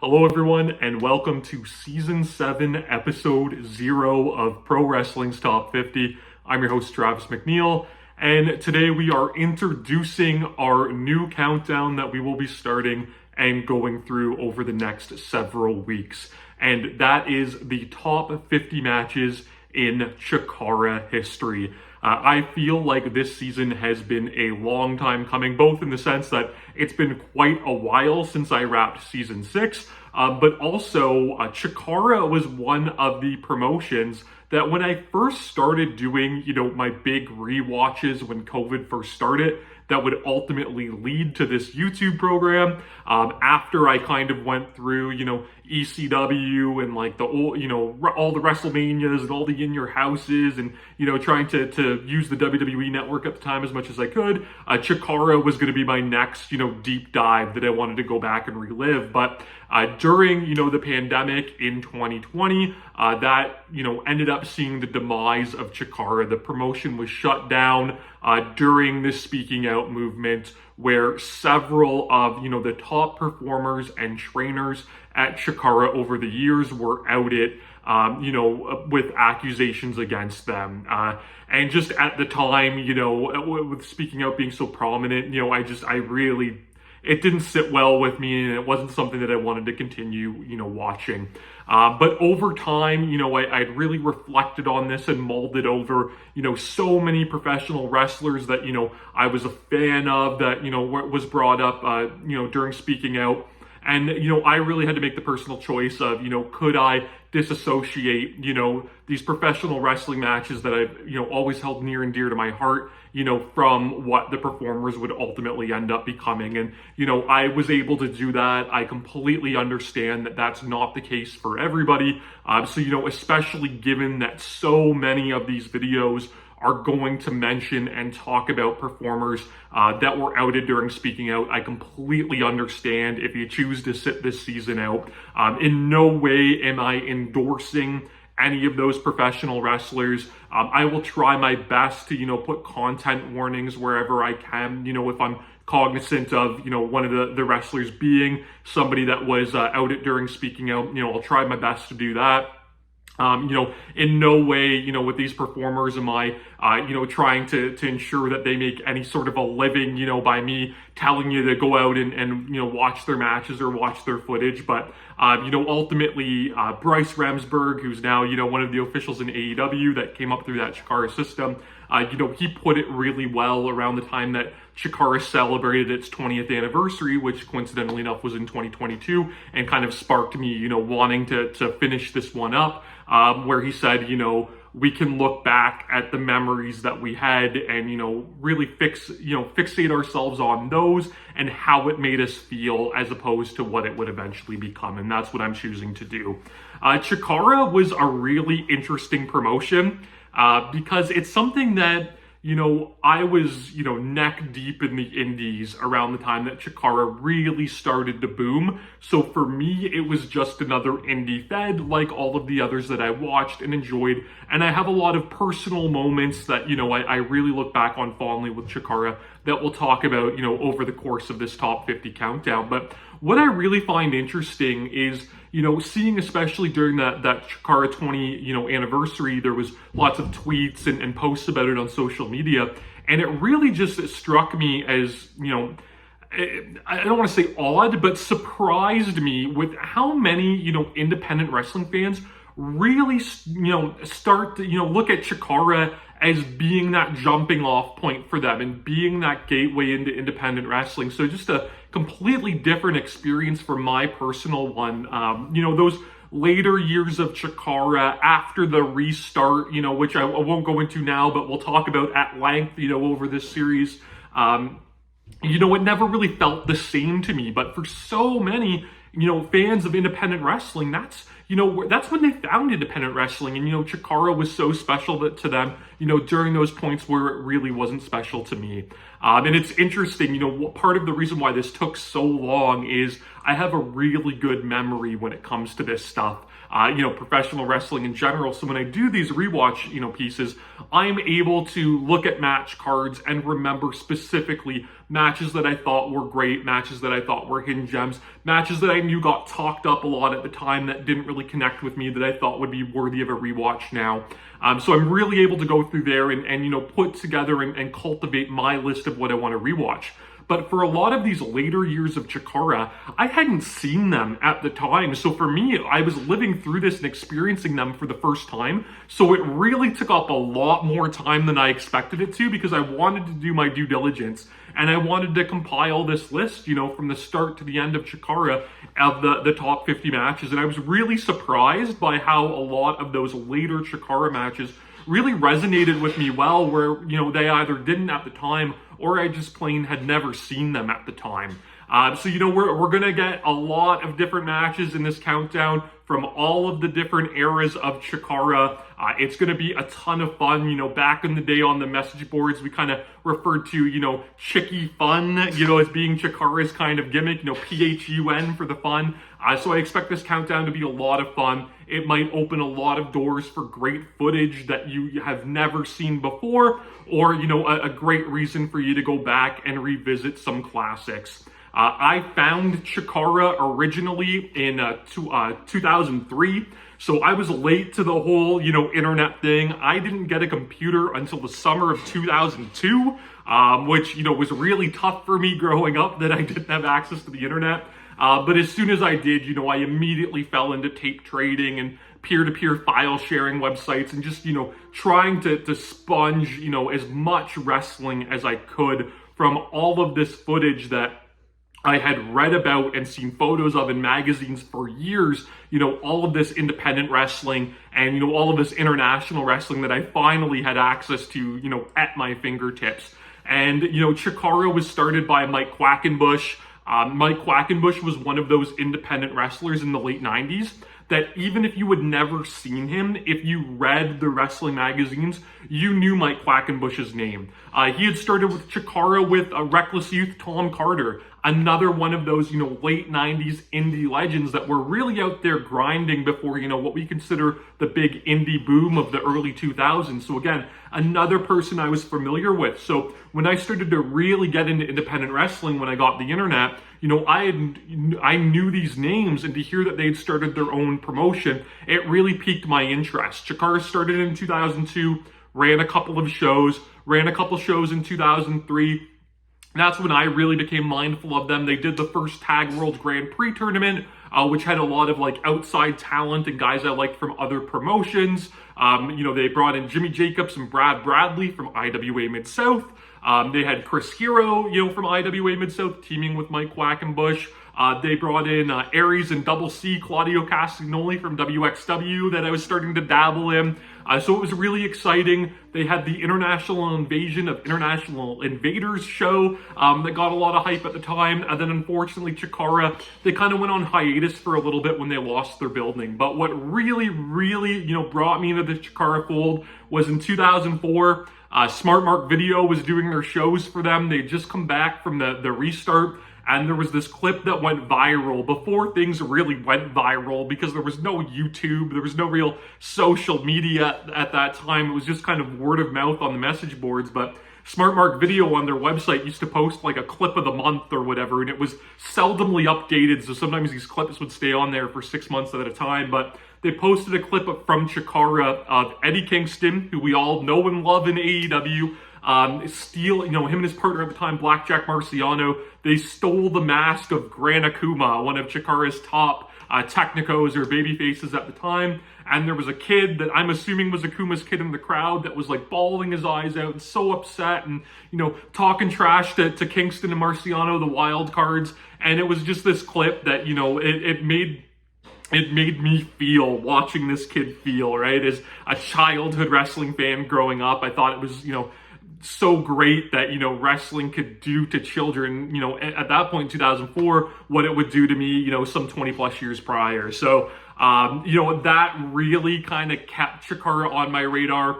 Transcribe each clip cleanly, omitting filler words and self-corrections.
Hello everyone, and welcome to Season 7, Episode 0 of Pro Wrestling's Top 50. I'm your host, Travis McNeil, and today we are introducing our new countdown that we will be starting and going through over the next several weeks. And that is the top 50 matches in CHIKARA history. I feel like this season has been a long time coming, both in the sense that it's been quite a while since I wrapped Season 6, but also CHIKARA was one of the promotions that when I first started doing, my big rewatches when COVID first started, that would ultimately lead to this YouTube program. After I kind of went through, ECW and like the old, all the WrestleManias and all the In Your Houses and, trying to use the WWE network at the time as much as I could, CHIKARA was going to be my next, deep dive that I wanted to go back and relive. But during, the pandemic in 2020, that, ended up seeing the demise of CHIKARA. The promotion was shut down during this speaking out movement, where several of, the top performers and trainers at CHIKARA over the years were outed, with accusations against them. And just at the time, with speaking out being so prominent, it didn't sit well with me, and it wasn't something that I wanted to continue, watching. But over time, I'd really reflected on this and mulled over, so many professional wrestlers that, I was a fan of, that, was brought up, during speaking out. And, I really had to make the personal choice of, could I disassociate, these professional wrestling matches that I've, always held near and dear to my heart, from what the performers would ultimately end up becoming. And, I was able to do that. I completely understand that that's not the case for everybody. So, especially given that so many of these videos are going to mention and talk about performers that were outed during speaking out, I completely understand if you choose to sit this season out. In no way am I endorsing any of those professional wrestlers. I will try my best to, put content warnings wherever I can, if I'm cognizant of, one of the wrestlers being somebody that was outed during speaking out. I'll try my best to do that. In no way, with these performers am I, trying to ensure that they make any sort of a living, by me telling you to go out and watch their matches or watch their footage. But, ultimately, Bryce Remsburg, who's now, one of the officials in AEW that came up through that CHIKARA system, he put it really well around the time that CHIKARA celebrated its 20th anniversary, which coincidentally enough was in 2022, and kind of sparked me, wanting to finish this one up, where he said, we can look back at the memories that we had and, really fixate ourselves on those and how it made us feel as opposed to what it would eventually become. And that's what I'm choosing to do. CHIKARA was a really interesting promotion because it's something that, I was, neck deep in the indies around the time that CHIKARA really started to boom. So for me, it was just another indie fed like all of the others that I watched and enjoyed. And I have a lot of personal moments that, I really look back on fondly with CHIKARA that we'll talk about, over the course of this top 50 countdown. But what I really find interesting is, seeing especially during that CHIKARA 20, anniversary, there was lots of tweets and posts about it on social media. And it really just struck me as, I don't want to say odd, but surprised me with how many, independent wrestling fans really, start to, look at CHIKARA as being that jumping off point for them and being that gateway into independent wrestling. So just a completely different experience for my personal one. Those later years of CHIKARA after the restart, which I won't go into now, but we'll talk about at length, over this series. It never really felt the same to me, but for so many, fans of independent wrestling, that's when they found independent wrestling. And, CHIKARA was so special to them, during those points where it really wasn't special to me. And it's interesting, part of the reason why this took so long is I have a really good memory when it comes to this stuff. professional wrestling in general. So when I do these rewatch, pieces, I'm able to look at match cards and remember specifically matches that I thought were great, matches that I thought were hidden gems, matches that I knew got talked up a lot at the time that didn't really connect with me that I thought would be worthy of a rewatch now. So I'm really able to go through there and put together and cultivate my list of what I want to rewatch. But for a lot of these later years of Chikara, I hadn't seen them at the time. So for me, I was living through this and experiencing them for the first time. So it really took up a lot more time than I expected it to, because I wanted to do my due diligence. And I wanted to compile this list, from the start to the end of Chikara of the top 50 matches. And I was really surprised by how a lot of those later Chikara matches really resonated with me well, where, they either didn't at the time or I just plain had never seen them at the time. So we're going to get a lot of different matches in this countdown from all of the different eras of Chikara. It's going to be a ton of fun. Back in the day on the message boards, we kind of referred to, Chicky Fun, as being Chikara's kind of gimmick, PHUN for the fun. So I expect this countdown to be a lot of fun. It might open a lot of doors for great footage that you have never seen before, or, a great reason for you to go back and revisit some classics. I found Chikara originally in 2003, so I was late to the whole, internet thing. I didn't get a computer until the summer of 2002, which, was really tough for me growing up that I didn't have access to the internet. But as soon as I did, I immediately fell into tape trading and peer-to-peer file sharing websites and just, trying to sponge, as much wrestling as I could from all of this footage that I had read about and seen photos of in magazines for years, all of this independent wrestling and, all of this international wrestling that I finally had access to, at my fingertips. And, Chikara was started by Mike Quackenbush. Mike Quackenbush was one of those independent wrestlers in the late 90s that even if you had never seen him, if you read the wrestling magazines, you knew Mike Quackenbush's name. He had started with Chikara with Reckless Youth Tom Carter, another one of those, late 90s indie legends that were really out there grinding before, what we consider the big indie boom of the early 2000s. So again, another person I was familiar with. So when I started to really get into independent wrestling, when I got the internet, I knew these names, and to hear that they'd started their own promotion, it really piqued my interest. Chikara started in 2002, ran a couple of shows in 2003. That's when I really became mindful of them. They did the first Tag World Grand Prix tournament, which had a lot of outside talent and guys I liked from other promotions. They brought in Jimmy Jacobs and Brad Bradley from IWA Mid-South. They had Chris Hero, from IWA Mid-South teaming with Mike Quackenbush. They brought in Aries and Double C, Claudio Castagnoli from WXW that I was starting to dabble in. So it was really exciting. They had the International Invasion of International Invaders show that got a lot of hype at the time. And then unfortunately, Chikara, they kind of went on hiatus for a little bit when they lost their building. But what really, brought me into the Chikara fold was in 2004. Smart Mark Video was doing their shows for them. They'd just come back from the restart. And there was this clip that went viral before things really went viral, because there was no YouTube, there was no real social media at that time. It was just kind of word of mouth on the message boards. But Smart Mark Video on their website used to post a clip of the month or whatever, and it was seldomly updated. So sometimes these clips would stay on there for 6 months at a time. But they posted a clip from Chikara of Eddie Kingston, who we all know and love in AEW. Him and his partner at the time, Blackjack Marciano, they stole the mask of Gran Akuma, one of Chikara's top technicos or baby faces at the time. And there was a kid that I'm assuming was Akuma's kid in the crowd that was bawling his eyes out and so upset and, talking trash to Kingston and Marciano, the wild cards. And it was just this clip that, it made me feel, watching this kid feel, right? As a childhood wrestling fan growing up, I thought it was, so great that, wrestling could do to children, at that point in 2004, what it would do to me, some 20 plus years prior. So, that really kind of kept Chikara on my radar.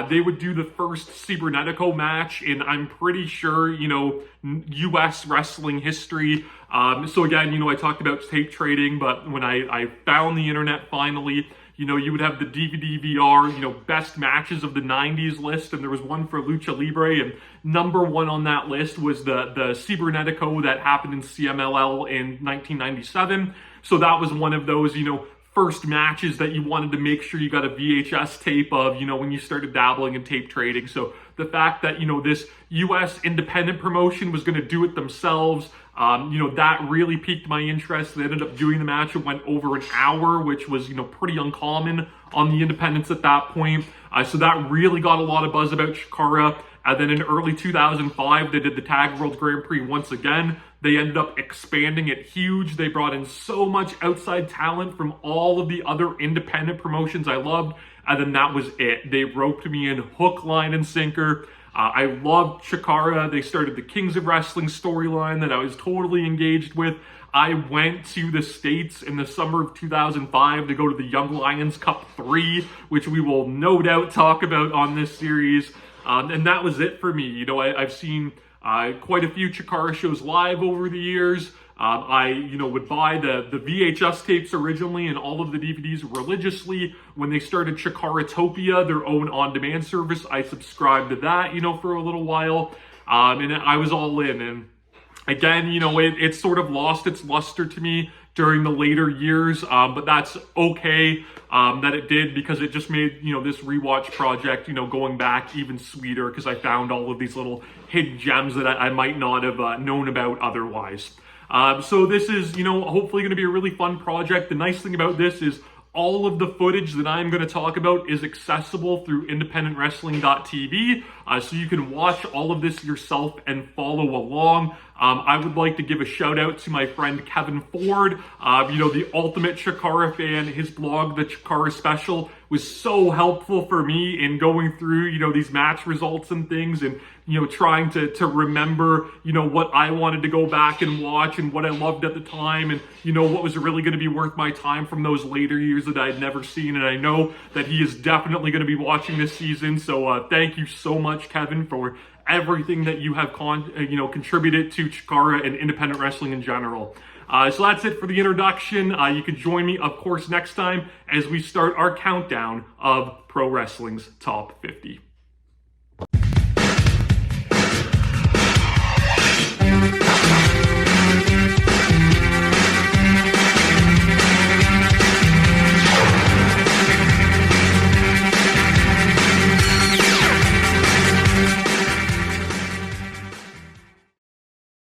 They would do the first Cybernetico match in, I'm pretty sure, U.S. wrestling history. So again, I talked about tape trading, but when I found the internet finally, you would have the DVD VR, best matches of the 90s list, and there was one for Lucha Libre, and number one on that list was the Cybernetico that happened in CMLL in 1997. So that was one of those, first matches that you wanted to make sure you got a VHS tape of, when you started dabbling in tape trading. So the fact that, this US independent promotion was going to do it themselves, that really piqued my interest. They ended up doing the match. It went over an hour, which was, pretty uncommon on the independents at that point. So that really got a lot of buzz about Chikara. And then in early 2005, they did the Tag World Grand Prix once again. They ended up expanding it huge. They brought in so much outside talent from all of the other independent promotions I loved. And then that was it. They roped me in hook, line, and sinker. I loved Chikara. They started the Kings of Wrestling storyline that I was totally engaged with. I went to the States in the summer of 2005 to go to the Young Lions Cup 3, which we will no doubt talk about on this series. And that was it for me. I've seen quite a few Chikara shows live over the years. I would buy the VHS tapes originally and all of the DVDs religiously. When they started Chikaratopia, their own on-demand service, I subscribed to that, for a little while. And I was all in. And again, it sort of lost its luster to me during the later years, but that's okay that it did, because it just made, this rewatch project, going back even sweeter, because I found all of these little hidden gems that I might not have known about otherwise. So this is, hopefully going to be a really fun project. The nice thing about this is all of the footage that I'm going to talk about is accessible through independentwrestling.tv, so you can watch all of this yourself and follow along. I would like to give a shout out to my friend Kevin Ford, the ultimate Chikara fan. His blog, The Chikara Special, was so helpful for me in going through, these match results and things, and, trying to remember, what I wanted to go back and watch and what I loved at the time, and, what was really going to be worth my time from those later years that I had never seen. And I know that he is definitely going to be watching this season. So thank you so much, Kevin, for everything that you have contributed to Chikara and independent wrestling in general. So that's it for the introduction. You can join me, of course, next time as we start our countdown of Pro Wrestling's Top 50.